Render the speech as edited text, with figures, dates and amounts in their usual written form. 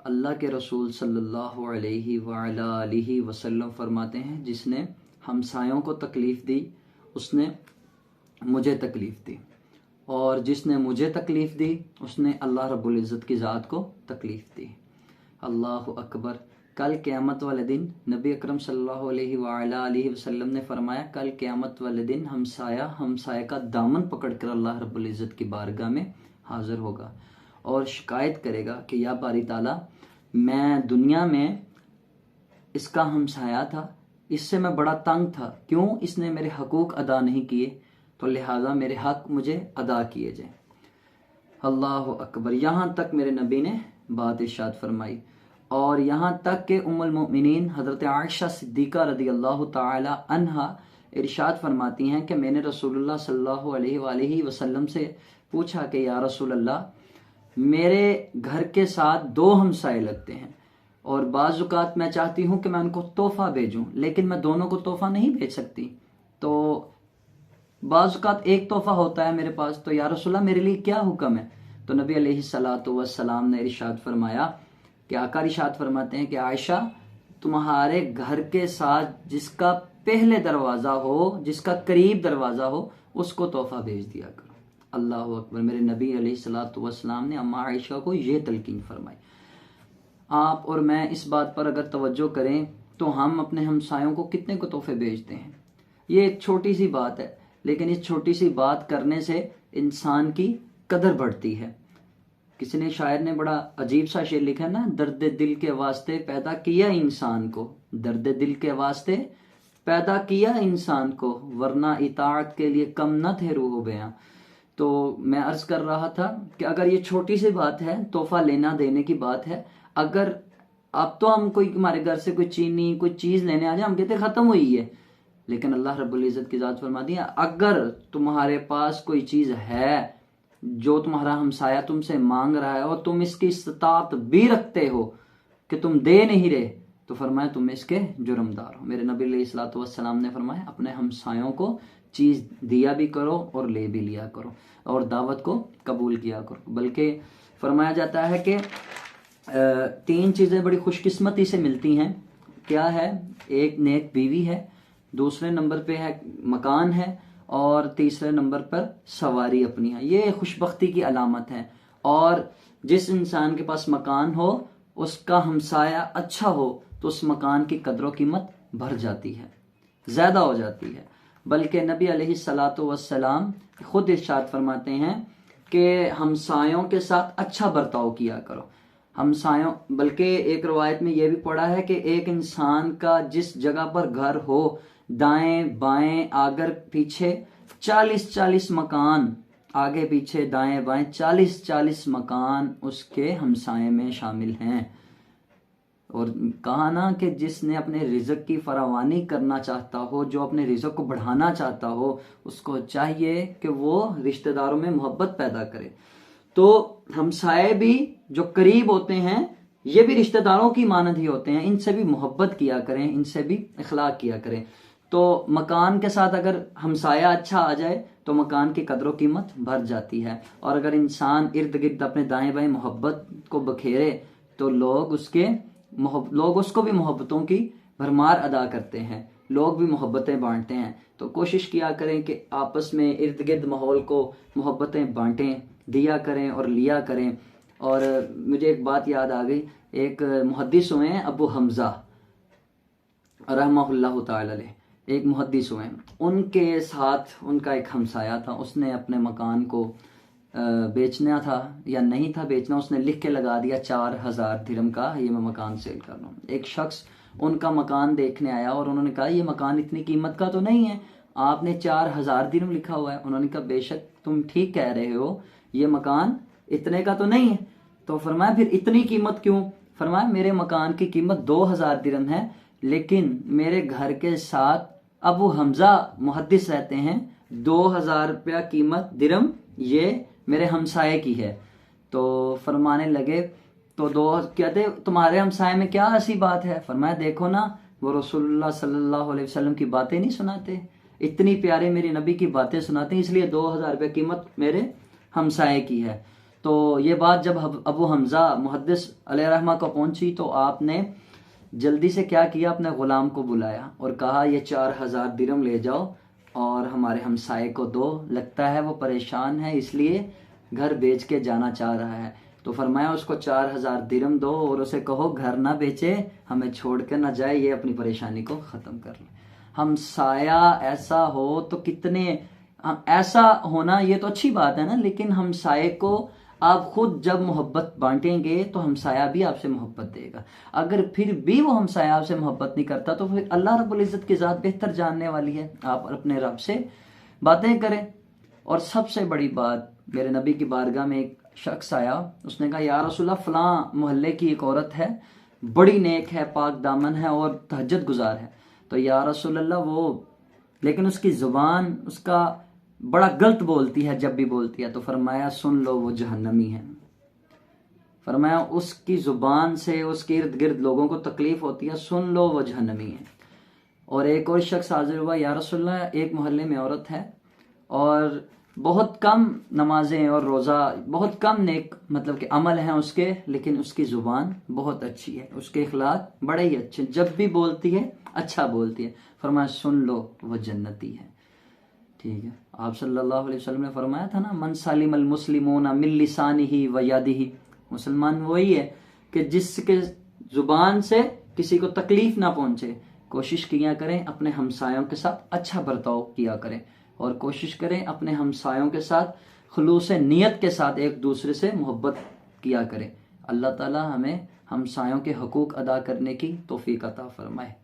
اللہ کے رسول صلی اللہ علیہ وآلہ وسلم فرماتے ہیں جس نے ہمسایوں کو تکلیف دی اس نے مجھے تکلیف دی، اور جس نے مجھے تکلیف دی اس نے اللہ رب العزت کی ذات کو تکلیف دی۔ اللہ اکبر۔ کل قیامت والے دن نبی اکرم صلی اللہ علیہ وآلہ وسلم نے فرمایا کل قیامت والے دن ہمسایہ کا دامن پکڑ کر اللہ رب العزت کی بارگاہ میں حاضر ہوگا اور شکایت کرے گا کہ یا باری تعالیٰ، میں دنیا میں اس کا ہمسایہ تھا، اس سے میں بڑا تنگ تھا، کیوں اس نے میرے حقوق ادا نہیں کیے، تو لہٰذا میرے حق مجھے ادا کیے جائیں۔ اللہ اکبر۔ یہاں تک میرے نبی نے بات ارشاد فرمائی، اور یہاں تک کہ ام المؤمنین حضرت عائشہ صدیقہ رضی اللہ تعالی عنہا ارشاد فرماتی ہیں کہ میں نے رسول اللہ صلی اللہ علیہ وآلہ وسلم سے پوچھا کہ یا رسول اللہ، میرے گھر کے ساتھ 2 ہمسائے لگتے ہیں، اور بعض اوقات میں چاہتی ہوں کہ میں ان کو تحفہ بھیجوں، لیکن میں دونوں کو تحفہ نہیں بھیج سکتی، تو بعض اوقات ایک تحفہ ہوتا ہے میرے پاس، تو یا رسول اللہ میرے لیے کیا حکم ہے؟ تو نبی علیہ الصلاۃ والسلام نے ارشاد فرمایا کہ آقا ارشاد فرماتے ہیں کہ عائشہ، تمہارے گھر کے ساتھ جس کا پہلے دروازہ ہو، جس کا قریب دروازہ ہو، اس کو تحفہ بھیج دیا کرو۔ اللہ اکبر۔ میرے نبی علیہ الصلاۃ والسلام نے اما عائشہ کو یہ تلقین فرمائی۔ آپ اور میں اس بات پر اگر توجہ کریں تو ہم اپنے ہمسایوں کو کتنے کو تحفے بھیجتے ہیں؟ یہ ایک چھوٹی سی بات ہے، لیکن اس چھوٹی سی بات کرنے سے انسان کی قدر بڑھتی ہے۔ کسی نے شاعر نے بڑا عجیب سا شعر لکھا نا، درد دل کے واسطے پیدا کیا انسان کو، درد دل کے واسطے پیدا کیا انسان کو، ورنہ اطاعت کے لیے کم نہ تھے روح و بیاں۔ تو میں عرض کر رہا تھا کہ اگر یہ چھوٹی سی بات ہے، تحفہ لینا دینے کی بات ہے، اگر اب تو ہم کوئی ہمارے گھر سے کوئی چینی کوئی چیز لینے آ جائے ہم کہتے ختم ہوئی ہے، لیکن اللہ رب العزت کی ذات فرما دی اگر تمہارے پاس کوئی چیز ہے جو تمہارا ہمسایہ تم سے مانگ رہا ہے اور تم اس کی استطاعت بھی رکھتے ہو کہ تم دے نہیں رہے، تو فرمایا تم اس کے جرمدار ہو۔ میرے نبی علیہ الصلوۃ والسلام نے فرمایا اپنے ہمسایوں کو چیز دیا بھی کرو اور لے بھی لیا کرو، اور دعوت کو قبول کیا کرو۔ بلکہ فرمایا جاتا ہے کہ 3 چیزیں بڑی خوش قسمتی سے ملتی ہیں۔ کیا ہے؟ ایک نیک بیوی ہے، دوسرے نمبر پہ ہے مکان ہے، اور تیسرے نمبر پر سواری اپنی ہے۔ یہ خوش بختی کی علامت ہے، اور جس انسان کے پاس مکان ہو، اس کا ہمسایہ اچھا ہو، تو اس مکان کی قدر و قیمت بڑھ جاتی ہے، زیادہ ہو جاتی ہے۔ بلکہ نبی علیہ الصلاۃ والسلام خود ارشاد فرماتے ہیں کہ ہمسایوں کے ساتھ اچھا برتاؤ کیا کرو۔ ہمسایوں، بلکہ ایک روایت میں یہ بھی پڑھا ہے کہ ایک انسان کا جس جگہ پر گھر ہو، دائیں بائیں آگر پیچھے 40 مکان، آگے پیچھے دائیں بائیں 40 مکان اس کے ہمسائے میں شامل ہیں۔ اور کہا نا کہ جس نے اپنے رزق کی فراوانی کرنا چاہتا ہو، جو اپنے رزق کو بڑھانا چاہتا ہو، اس کو چاہیے کہ وہ رشتہ داروں میں محبت پیدا کرے۔ تو ہمسائے بھی جو قریب ہوتے ہیں یہ بھی رشتہ داروں کی مانند ہی ہوتے ہیں، ان سے بھی محبت کیا کریں، ان سے بھی اخلاق کیا کریں۔ تو مکان کے ساتھ اگر ہمسایہ اچھا آ جائے تو مکان کی قدر و قیمت بڑھ جاتی ہے، اور اگر انسان ارد گرد اپنے دائیں بائیں محبت کو بکھیرے تو لوگ اس کو بھی محبتوں کی بھرمار ادا کرتے ہیں، لوگ بھی محبتیں بانٹتے ہیں۔ تو کوشش کیا کریں کہ آپس میں ارد گرد ماحول کو محبتیں بانٹیں، دیا کریں اور لیا کریں۔ اور مجھے ایک بات یاد آ گئی، ایک محدث ہوئے ہیں ابو حمزہ رحمہ اللہ تعالی علیہ، ایک محدث ہوئے ہیں، ان کے ساتھ ان کا ایک ہمسایہ تھا، اس نے اپنے مکان کو بیچنا تھا یا نہیں تھا بیچنا، اس نے لکھ کے لگا دیا 4000 درہم کا یہ میں مکان سیل کر رہا ہوں۔ ایک شخص ان کا مکان دیکھنے آیا اور انہوں نے کہا یہ مکان اتنی قیمت کا تو نہیں ہے، آپ نے 4000 درہم لکھا ہوا ہے۔ انہوں نے کہا بے شک تم ٹھیک کہہ رہے ہو، یہ مکان اتنے کا تو نہیں ہے۔ تو فرمایا پھر اتنی قیمت کیوں؟ فرمایا میرے مکان کی قیمت 2000 درہم ہے، لیکن میرے گھر کے ساتھ ابو حمزہ محدث رہتے ہیں، 2000 روپیہ قیمت درہم یہ میرے ہمسائے کی ہے۔ تو فرمانے لگے تو کہتے تمہارے ہمسائے میں کیا ایسی بات ہے؟ فرمایا دیکھو نا، وہ رسول اللہ صلی اللہ علیہ وسلم کی باتیں نہیں سناتے، اتنی پیارے میرے نبی کی باتیں سناتے ہیں، اس لیے 2000 روپے قیمت میرے ہمسائے کی ہے۔ تو یہ بات جب ابو حمزہ محدث علیہ رحمہ کو پہنچی تو آپ نے جلدی سے کیا کیا، اپنے غلام کو بلایا اور کہا یہ 4000 درہم لے جاؤ اور ہمارے ہمسائے کو دو، لگتا ہے وہ پریشان ہے اس لیے گھر بیچ کے جانا چاہ رہا ہے۔ تو فرمایا اس کو 4000 درہم دو اور اسے کہو گھر نہ بیچے، ہمیں چھوڑ کے نہ جائے، یہ اپنی پریشانی کو ختم کر لے۔ ہمسایہ ایسا ہو تو کتنے، ایسا ہونا یہ تو اچھی بات ہے نا، لیکن ہمسائے کو آپ خود جب محبت بانٹیں گے تو ہمسایہ بھی آپ سے محبت دے گا۔ اگر پھر بھی وہ ہمسایہ آپ سے محبت نہیں کرتا تو پھر اللہ رب العزت کی ذات بہتر جاننے والی ہے، آپ اپنے رب سے باتیں کریں۔ اور سب سے بڑی بات، میرے نبی کی بارگاہ میں ایک شخص آیا، اس نے کہا یا رسول اللہ فلاں محلے کی ایک عورت ہے، بڑی نیک ہے، پاک دامن ہے اور تہجد گزار ہے، تو یا رسول اللہ وہ، لیکن اس کی زبان اس کا بڑا غلط بولتی ہے، جب بھی بولتی ہے، تو فرمایا سن لو وہ جہنمی ہے۔ فرمایا اس کی زبان سے اس کے ارد گرد لوگوں کو تکلیف ہوتی ہے، سن لو وہ جہنمی ہے۔ اور ایک اور شخص حاضر ہوا، یا رسول اللہ ایک محلے میں عورت ہے اور بہت کم نمازیں اور روزہ، بہت کم نیک مطلب کہ عمل ہیں اس کے، لیکن اس کی زبان بہت اچھی ہے، اس کے اخلاق بڑے ہی اچھے، جب بھی بولتی ہے اچھا بولتی ہے۔ فرمایا سن لو وہ جنتی ہے۔ ٹھیک ہے، آپ صلی اللہ علیہ وسلم نے فرمایا تھا نا من سلم المسلمون من لسانہ و یدہ، مسلمان وہی ہے کہ جس کے زبان سے کسی کو تکلیف نہ پہنچے۔ کوشش کیا کریں اپنے ہمسایوں کے ساتھ اچھا برتاؤ کیا کریں، اور کوشش کریں اپنے ہمسایوں کے ساتھ خلوص نیت کے ساتھ ایک دوسرے سے محبت کیا کریں۔ اللہ تعالی ہمیں ہمسایوں کے حقوق ادا کرنے کی توفیق عطا فرمائے۔